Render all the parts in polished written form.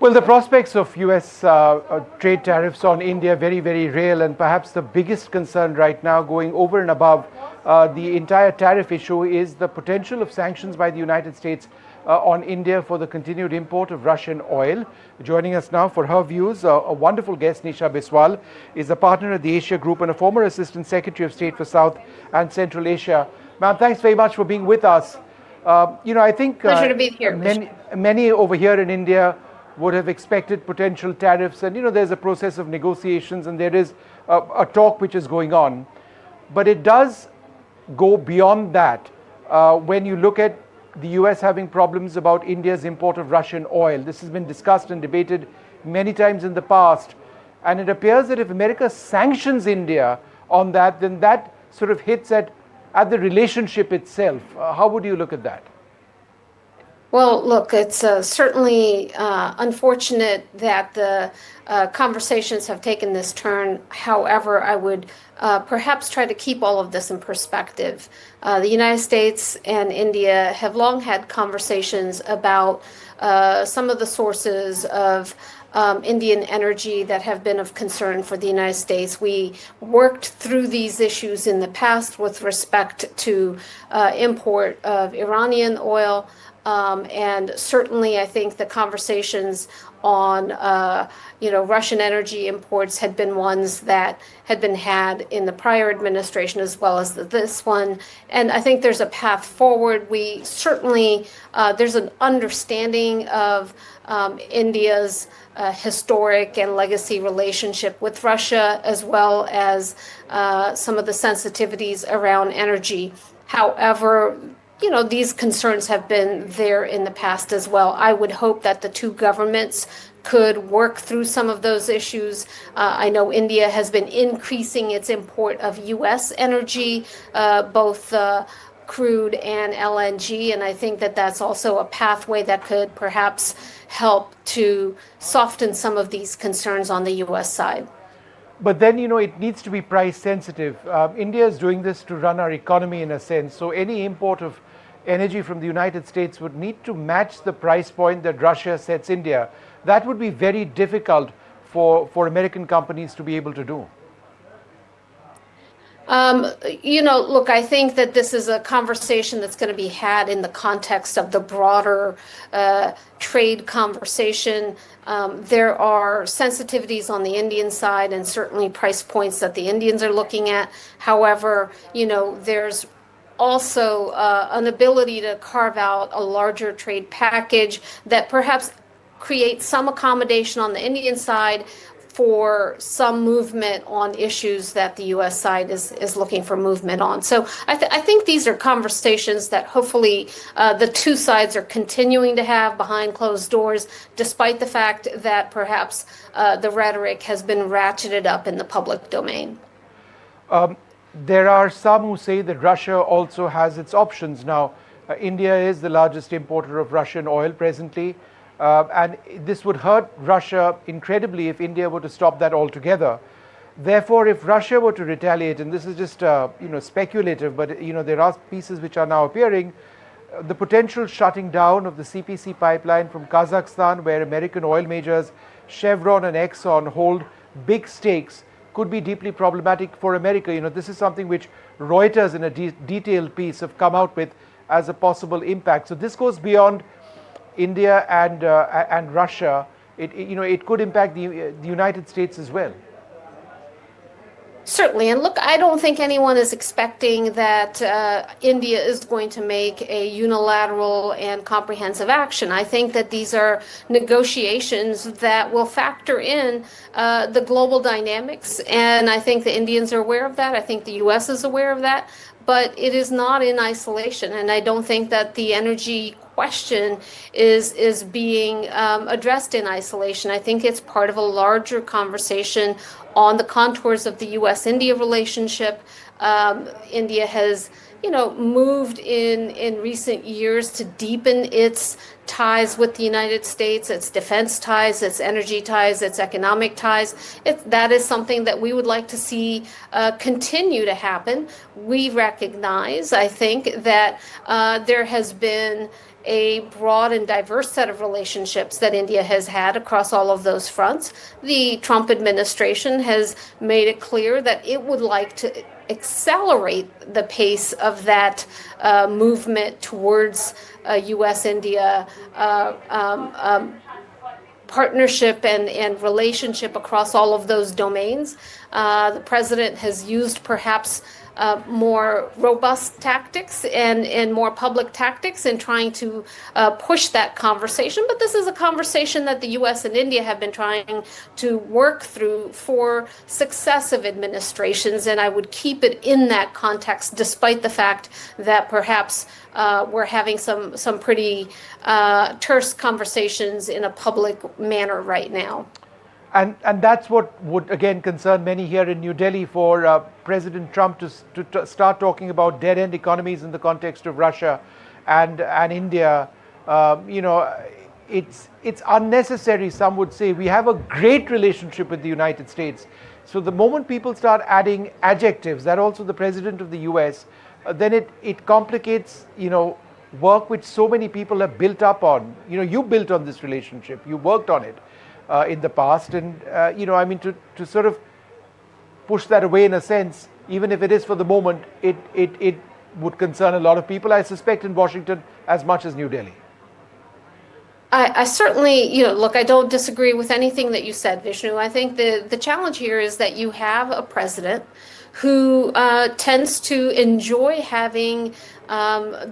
Well, the prospects of US trade tariffs on India very, very real, and perhaps the biggest concern right now, going over and above the entire tariff issue, is the potential of sanctions by the United States on India for the continued import of Russian oil. Joining us now for her views, a wonderful guest, Nisha Biswal, is a partner at the Asia Group and a former Assistant Secretary of State for South and Central Asia. Ma'am, thanks very much for being with us. I think pleasure to be here. Many over here in India would have expected potential tariffs, and there's a process of negotiations, and there is a talk which is going on, but it does go beyond that when you look at the US having problems about India's import of Russian oil. This has been discussed and debated many times in the past, and it appears that if America sanctions India on that, then that sort of hits at the relationship itself. How would you look at that? Well, look, it's certainly unfortunate that the conversations have taken this turn. However, I would perhaps try to keep all of this in perspective. The United States and India have long had conversations about some of the sources of Indian energy that have been of concern for the United States. We worked through these issues in the past with respect to import of Iranian oil. And certainly, I think the conversations on, Russian energy imports had been ones that had been had in the prior administration as well as this one. And I think there's a path forward. We certainly, there's an understanding of India's historic and legacy relationship with Russia, as well as some of the sensitivities around energy. However, these concerns have been there in the past as well. I would hope that the two governments could work through some of those issues. I know India has been increasing its import of US energy, both crude and LNG, and I think that that's also a pathway that could perhaps help to soften some of these concerns on the US side. But then, it needs to be price sensitive. India is doing this to run our economy in a sense. So any import of energy from the United States would need to match the price point that Russia sets India. That would be very difficult for American companies to be able to do. Look, I think that this is a conversation that's going to be had in the context of the broader trade conversation. There are sensitivities on the Indian side and certainly price points that the Indians are looking at. However, there's also an ability to carve out a larger trade package that perhaps creates some accommodation on the Indian side for some movement on issues that the U.S. side is looking for movement on. So I think these are conversations that hopefully the two sides are continuing to have behind closed doors, despite the fact that perhaps the rhetoric has been ratcheted up in the public domain. There are some who say that Russia also has its options. Now, India is the largest importer of Russian oil presently. And this would hurt Russia incredibly if India were to stop that altogether. Therefore, if Russia were to retaliate, and this is just speculative, but there are pieces which are now appearing, the potential shutting down of the CPC pipeline from Kazakhstan, where American oil majors Chevron and Exxon hold big stakes, could be deeply problematic for America. This is something which Reuters, in a detailed piece, have come out with as a possible impact. So this goes beyond India and Russia. It could impact the United States as well. Certainly. And look, I don't think anyone is expecting that India is going to make a unilateral and comprehensive action. I think that these are negotiations that will factor in the global dynamics. And I think the Indians are aware of that. I think the U.S. is aware of that. But it is not in isolation. And I don't think that the energy question is being addressed in isolation. I think it's part of a larger conversation on the contours of the U.S.-India relationship. India has moved in recent years to deepen its ties with the United States, its defense ties, its energy ties, its economic ties. That is something that we would like to see continue to happen. We recognize, I think, that there has been a broad and diverse set of relationships that India has had across all of those fronts. The Trump administration has made it clear that it would like to accelerate the pace of that movement towards U.S.-India partnership and relationship across all of those domains. The president has used perhaps more robust tactics and more public tactics in trying to push that conversation. But this is a conversation that the U.S. and India have been trying to work through for successive administrations, and I would keep it in that context, despite the fact that perhaps we're having some pretty terse conversations in a public manner right now. And that's what would again concern many here in New Delhi for President Trump to start talking about dead-end economies in the context of Russia and India. It's unnecessary. Some would say we have a great relationship with the United States. So the moment people start adding adjectives, that also the president of the U.S., then it complicates work which so many people have built up on. You built on this relationship. You worked on it. In the past, and to sort of push that away in a sense, even if it is for the moment, it would concern a lot of people, I suspect, in Washington as much as New Delhi. I certainly, look, I don't disagree with anything that you said, Vishnu. I think the challenge here is that you have a president who tends to enjoy having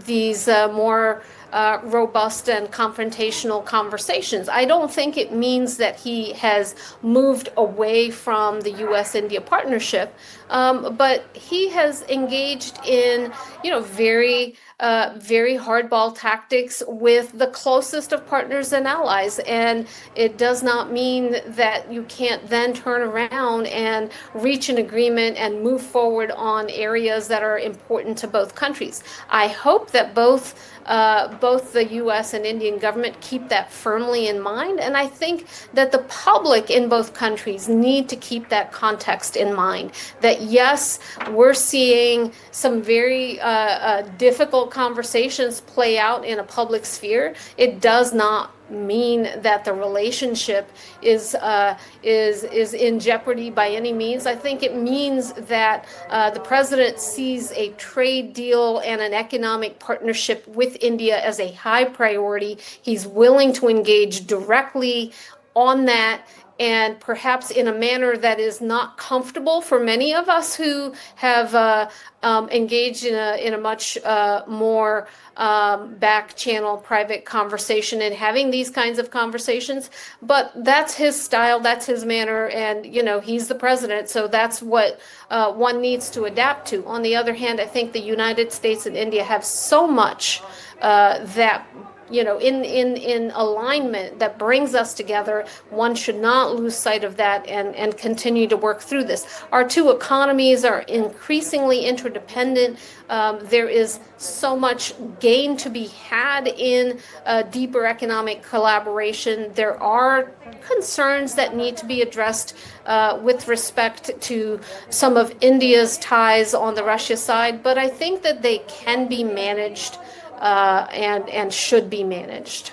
these more robust and confrontational conversations. I don't think it means that he has moved away from the U.S.-India partnership, but he has engaged in, very hardball tactics with the closest of partners and allies. And it does not mean that you can't then turn around and reach an agreement and move forward on areas that are important to both countries. I hope that both the U.S. and Indian government keep that firmly in mind. And I think that the public in both countries need to keep that context in mind, that yes, we're seeing some very difficult conversations play out in a public sphere. It does not mean that the relationship is in jeopardy by any means. I think it means that the president sees a trade deal and an economic partnership with India as a high priority. He's willing to engage directly on that, and perhaps in a manner that is not comfortable for many of us who have engaged in a much more back channel private conversation and having these kinds of conversations. But that's his style, that's his manner, and he's the president, so that's what one needs to adapt to. On the other hand, I think the United States and India have so much that in alignment that brings us together. One should not lose sight of that and continue to work through this. Our two economies are increasingly interdependent. There is so much gain to be had in deeper economic collaboration. There are concerns that need to be addressed with respect to some of India's ties on the Russia side, but I think that they can be managed and should be managed.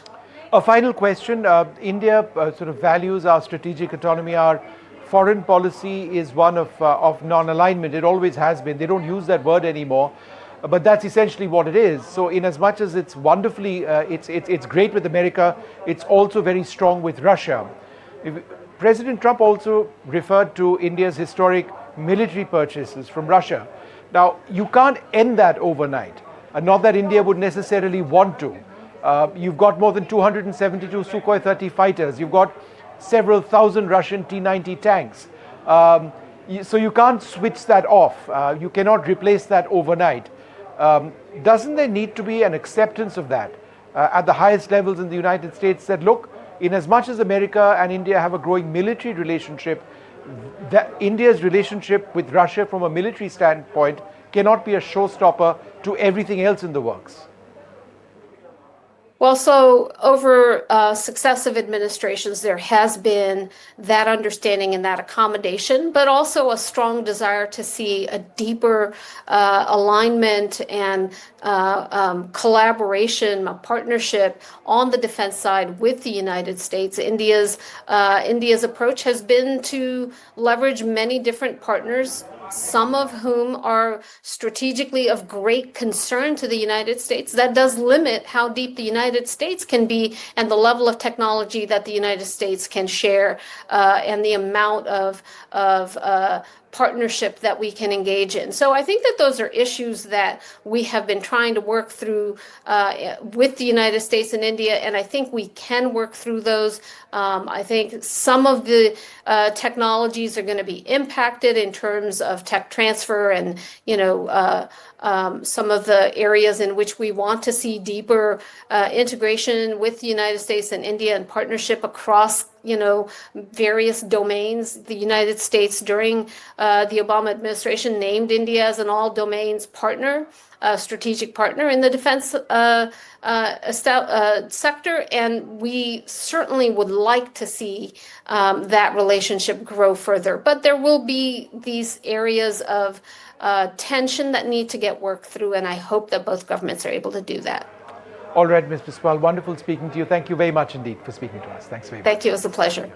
A final question. India sort of values our strategic autonomy. Our foreign policy is one of non-alignment. It always has been. They don't use that word anymore, but that's essentially what it is. So in as much as it's wonderfully, it's great with America, it's also very strong with Russia. President Trump also referred to India's historic military purchases from Russia. Now, you can't end that overnight. Not that India would necessarily want to. You've got more than 272 Sukhoi 30 fighters. You've got several thousand Russian T-90 tanks. So you can't switch that off. You cannot replace that overnight. Doesn't there need to be an acceptance of that at the highest levels in the United States, that look, in as much as America and India have a growing military relationship, that India's relationship with Russia from a military standpoint cannot be a showstopper to everything else in the works? Well, so over successive administrations, there has been that understanding and that accommodation, but also a strong desire to see a deeper alignment and collaboration, a partnership on the defense side with the United States. India's approach has been to leverage many different partners, some of whom are strategically of great concern to the United States. That does limit how deep the United States can be and the level of technology that the United States can share, and the amount of partnership that we can engage in. So I think that those are issues that we have been trying to work through with the United States and India, and I think we can work through those. I think some of the technologies are going to be impacted in terms of tech transfer and, some of the areas in which we want to see deeper integration with the United States and India and partnership across, various domains. The United States during the Obama administration named India as an all domains partner, a strategic partner in the defense sector, and we certainly would like to see that relationship grow further. But there will be these areas of tension that need to get worked through, and I hope that both governments are able to do that. All right, Ms. Biswal, wonderful speaking to you. Thank you very much indeed for speaking to us. Thanks very much. Thank you. It was a pleasure.